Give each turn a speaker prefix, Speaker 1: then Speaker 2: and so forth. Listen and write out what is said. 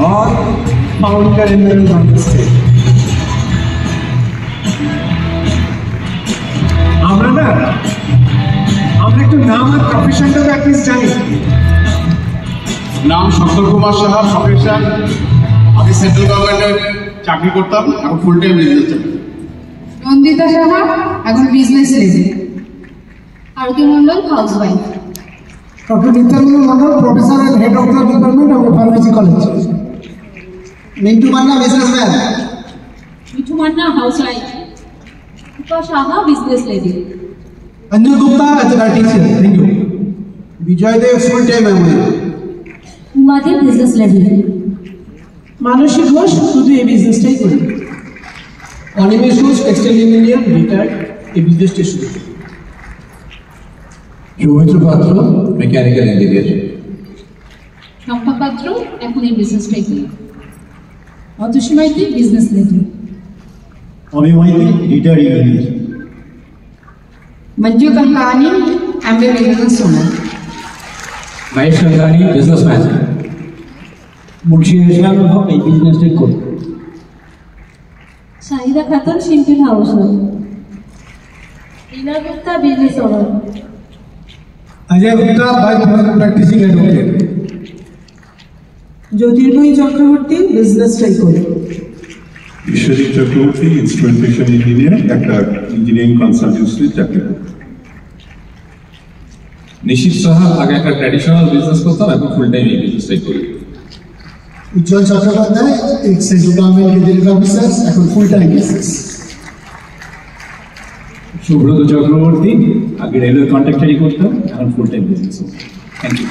Speaker 1: all founder members on the stage. আমরা একটু নাম আর প্রফেশনটা তো অ্যাটলিস্ট জানি।
Speaker 2: নাম শঙ্কর কুমার সাহা, প্রফেশন আমি সেন্ট্রাল গভর্নমেন্টের চাকরি করতাম, এখন ফুল টাইম বিজনেস চাকরি।
Speaker 3: নন্দিতা সাহা এখন business lady. Arati Mondal housewife.
Speaker 4: Doctor Nityananda Mondal professor and head of the department of pharmacy college. Mintu Manna businessman.
Speaker 3: Mithu Manna housewife. Dipa Saha business lady.
Speaker 4: Anju Gupta as an teacher. Thank you. Vijay Dev full time employ.
Speaker 3: উমাদি বিজনেস লেডি।
Speaker 4: মানসী ঘোষ শুধু এই বিজনেসটাই করে। Animesh Ghosh textile engineer, retired, এই বিজনেসটা শুরু।
Speaker 5: সৌমিত্র পাত্র মেকানিক্যাল ইঞ্জিনিয়ার।
Speaker 3: শম্পা পাত্র এখন এই বিজনেসটাই করে। Atushi Maiti business lady.
Speaker 5: Ami Maiti retired engineer.
Speaker 3: Manju Kankani MB business owner.
Speaker 5: Mahesh Kankani businessman. Munshi Islam এই বিজনেসটাই করে।
Speaker 3: Shahida Khatun simple housewife. Rina Gupta business owner.
Speaker 4: Ajay Gupta vice practicing advocate.
Speaker 6: Jyotirmoyee Chakraborty বিজনেসটাই করে।
Speaker 7: বিশ্বজিৎ চক্রবর্তী ইনস্ট্রুমেন্টেশন ইঞ্জিনিয়ার, একটা ইঞ্জিনিয়ারিং কনসালটেন্সিতে চাকরি করত।
Speaker 8: নিশিত সাহা আগে একটা ট্র্যাডিশনাল বিজনেস করতাম, এখন ফুল টাইম এই বিজনেসটাই করি।
Speaker 4: Ujjwal Chattopadhyay ex central government gazetted officer, এখন full time business.
Speaker 5: Subrata Chakraborty আগে রেলওয়ে কন্ট্রাক্টারি করতাম, এখন full time business. Thank you.